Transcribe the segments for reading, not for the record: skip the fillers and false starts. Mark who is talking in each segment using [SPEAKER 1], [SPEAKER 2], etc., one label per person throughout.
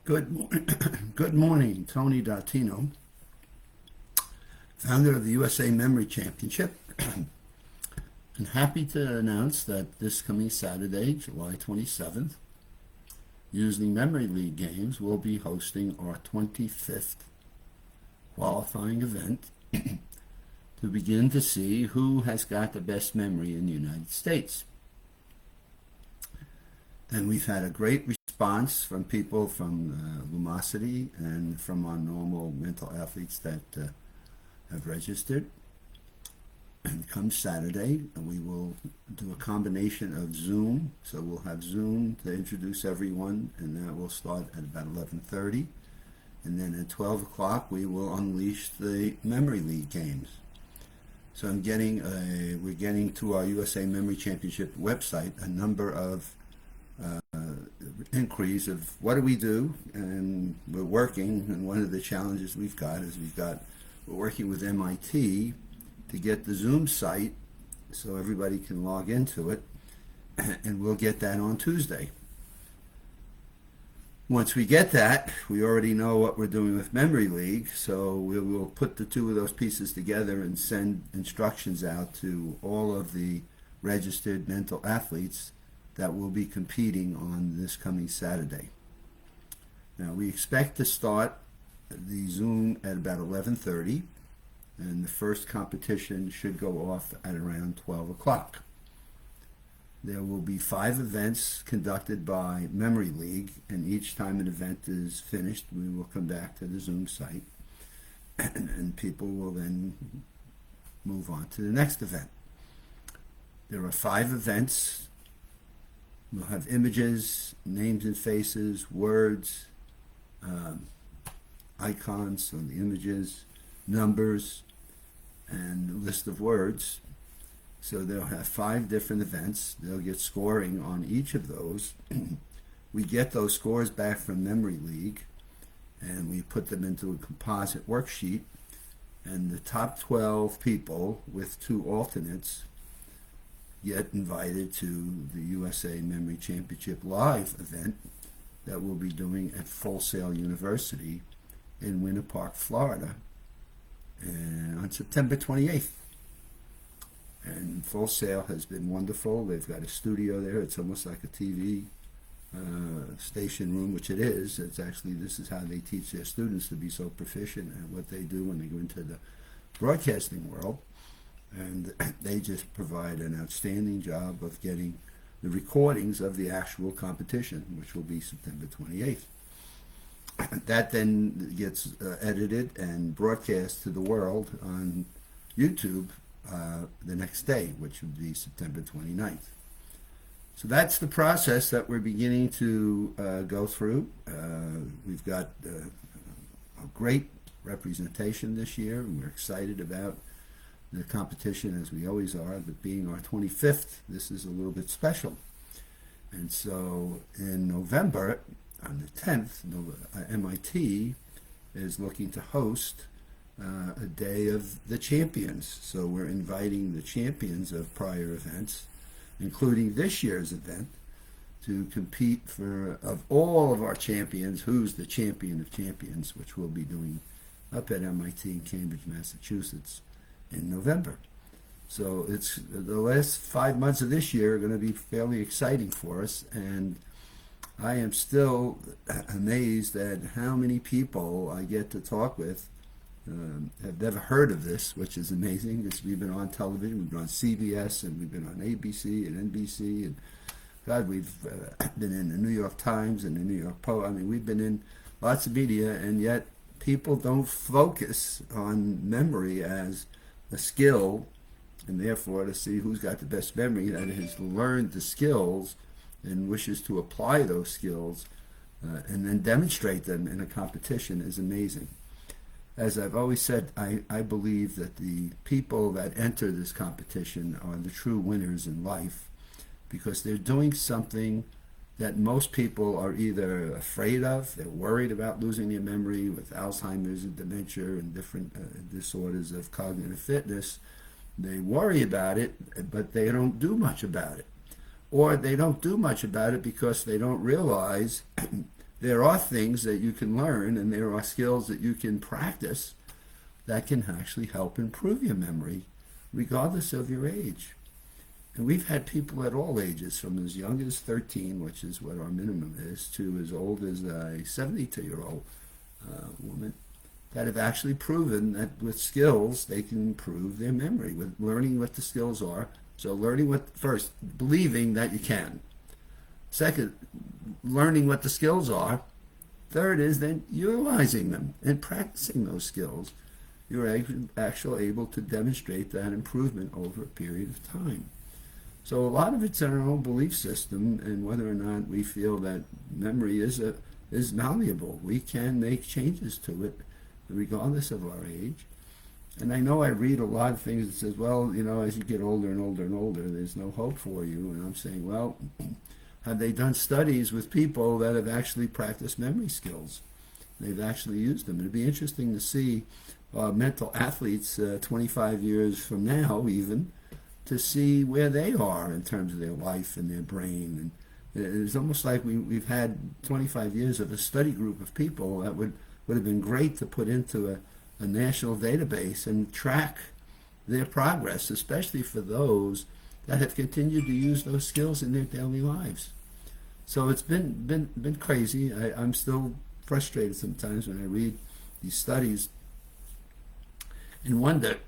[SPEAKER 1] Good morning, Tony Dattino, founder of the USA Memory Championship, and happy to announce that this coming Saturday, July 27th, Using Memory League Games will be hosting our 25th qualifying event to begin to see who has got the best memory in the United States. And we've had a great response from people from Lumosity and from our normal mental athletes that have registered. And come Saturday, we will do a combination of Zoom. So we'll have Zoom to introduce everyone, and that will start at about 11:30. And then at 12 o'clock, we will unleash the Memory League games. So we're getting to our USA Memory Championship website a number of inquiries of what do we do, and we're working. And one of the challenges we've got is we're working with MIT to get the Zoom site so everybody can log into it, and we'll get that on Tuesday. Once we get that, we already know what we're doing with Memory League, so we will put the two of those pieces together and send instructions out to all of the registered mental athletes that will be competing on this coming Saturday. Now, we expect to start the Zoom at about 11:30, and the first competition should go off at around 12 o'clock. There will be 5 events conducted by Memory League, and each time an event is finished, we will come back to the Zoom site, and people will then move on to the next event. There are 5 events. We'll have images, names and faces, words, icons on the images, numbers, and a list of words. So they'll have 5 different events. They'll get scoring on each of those. We get those scores back from Memory League, and we put them into a composite worksheet. And the top 12 people with 2 alternates get invited to the USA Memory Championship live event that we'll be doing at Full Sail University in Winter Park, Florida, on September 28th. And Full Sail has been wonderful. They've got a studio there. It's almost like a TV station room, which it is. It's actually, this is how they teach their students to be so proficient at what they do when they go into the broadcasting world. And they just provide an outstanding job of getting the recordings of the actual competition, which will be September 28th. That then gets edited and broadcast to the world on YouTube the next day, which would be September 29th. So that's the process that we're beginning to go through. We've got a great representation this year, and we're excited about the competition, as we always are, but being our 25th, this is a little bit special. And so in November, on the 10th, MIT is looking to host a day of the champions. So we're inviting the champions of prior events, including this year's event, to compete of all of our champions, who's the champion of champions, which we'll be doing up at MIT in Cambridge, Massachusetts in November. So it's the last 5 months of this year are going to be fairly exciting for us, and I am still amazed at how many people I get to talk with have never heard of this, which is amazing because we've been on television, we've been on CBS, and we've been on ABC and NBC, and God, we've been in the New York Times and the New York Post. I mean, we've been in lots of media, and yet people don't focus on memory as a skill, and therefore to see who's got the best memory that has learned the skills and wishes to apply those skills and then demonstrate them in a competition is amazing. As I've always said, I believe that the people that enter this competition are the true winners in life because they're doing something that most people are either afraid of, they're worried about losing their memory with Alzheimer's and dementia and different disorders of cognitive fitness. They worry about it, but they don't do much about it. Or they don't do much about it because they don't realize there are things that you can learn and there are skills that you can practice that can actually help improve your memory regardless of your age. And we've had people at all ages, from as young as 13, which is what our minimum is, to as old as a 72-year-old woman, that have actually proven that with skills they can improve their memory, with learning what the skills are. So learning what, first, believing that you can. Second, learning what the skills are. Third is then utilizing them and practicing those skills. You're actually able to demonstrate that improvement over a period of time. So a lot of it's in our own belief system and whether or not we feel that memory is malleable. We can make changes to it regardless of our age. And I know I read a lot of things that says, well, as you get older and older and older, there's no hope for you. And I'm saying, well, have they done studies with people that have actually practiced memory skills? They've actually used them. It'd be interesting to see mental athletes 25 years from now even, to see where they are in terms of their life and their brain. And it's almost like we've had 25 years of a study group of people that would have been great to put into a national database and track their progress, especially for those that have continued to use those skills in their daily lives. So it's been crazy. I'm still frustrated sometimes when I read these studies and wonder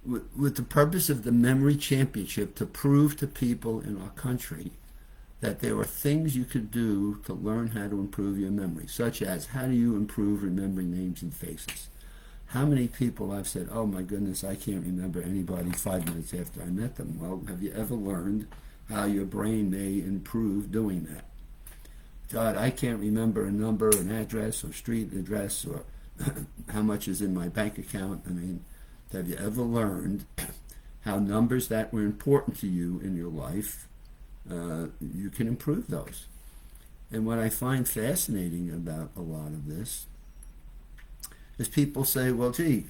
[SPEAKER 1] with the purpose of the Memory Championship to prove to people in our country that there are things you could do to learn how to improve your memory, such as how do you improve remembering names and faces. How many people I've said, oh my goodness, I can't remember anybody 5 minutes after I met them. Well, have you ever learned how your brain may improve doing that? God, I can't remember a number, an address, or street address, or how much is in my bank account. I mean, have you ever learned how numbers that were important to you in your life, you can improve those? And what I find fascinating about a lot of this is people say, well, gee,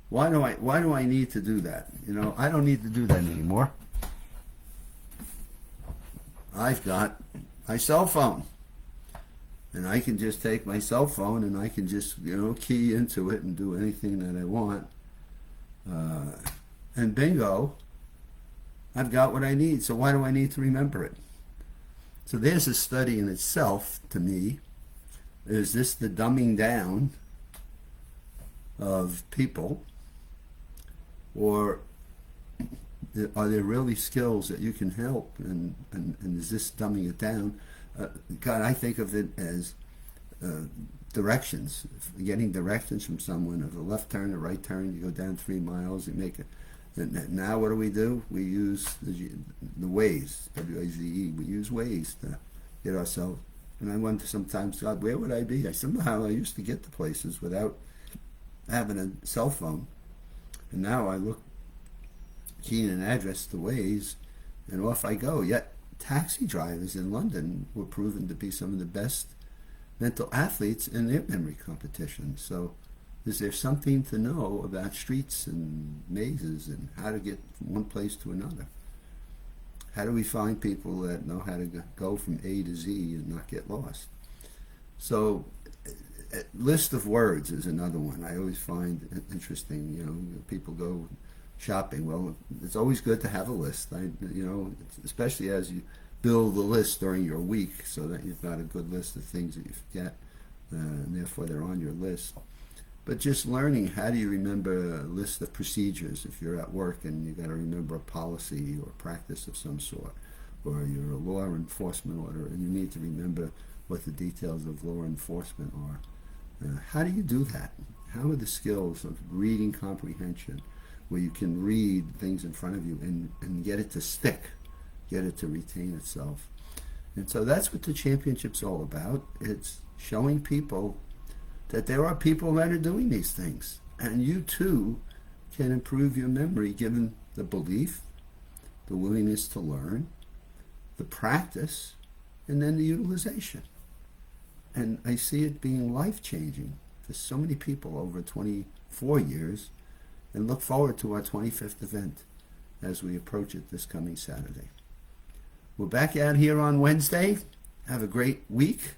[SPEAKER 1] why do I need to do that? I don't need to do that anymore. I've got my cell phone. And I can just take my cell phone and I can just, key into it and do anything that I want. And bingo, I've got what I need. So why do I need to remember it? So there's a study in itself, to me. Is this the dumbing down of people? Or are there really skills that you can help? And is this dumbing it down? God, I think of it as directions. Getting directions from someone of a left turn, a right turn, you go down 3 miles, you make it. Now what do? We use the Waze, W-A-Z-E. We use Waze to get ourselves. And I wonder sometimes, God, where would I be? Somehow I used to get to places without having a cell phone. And now I look, key in an address to Waze, and off I go. Yet taxi drivers in London were proven to be some of the best mental athletes in their memory competition. So is there something to know about streets and mazes and how to get from one place to another? How do we find people that know how to go from A to Z and not get lost? So list of words is another one I always find interesting. People go shopping. Well, it's always good to have a list. Especially as you build the list during your week, so that you've got a good list of things that you forget, and therefore they're on your list. But just learning, how do you remember a list of procedures if you're at work and you got to remember a policy or practice of some sort, or you're a law enforcement order and you need to remember what the details of law enforcement are. How do you do that? How are the skills of reading comprehension, where you can read things in front of you and get it to stick, get it to retain itself? And so that's what the championship's all about. It's showing people that there are people that are doing these things. And you too can improve your memory given the belief, the willingness to learn, the practice, and then the utilization. And I see it being life-changing for so many people over 24 years, and look forward to our 25th event as we approach it this coming Saturday. We're back out here on Wednesday. Have a great week.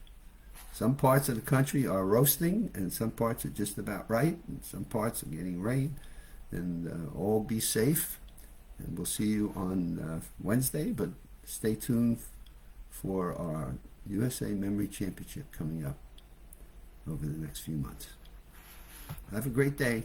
[SPEAKER 1] Some parts of the country are roasting, and some parts are just about right, and some parts are getting rain. And all be safe, and we'll see you on Wednesday, but stay tuned for our USA Memory Championship coming up over the next few months. Have a great day.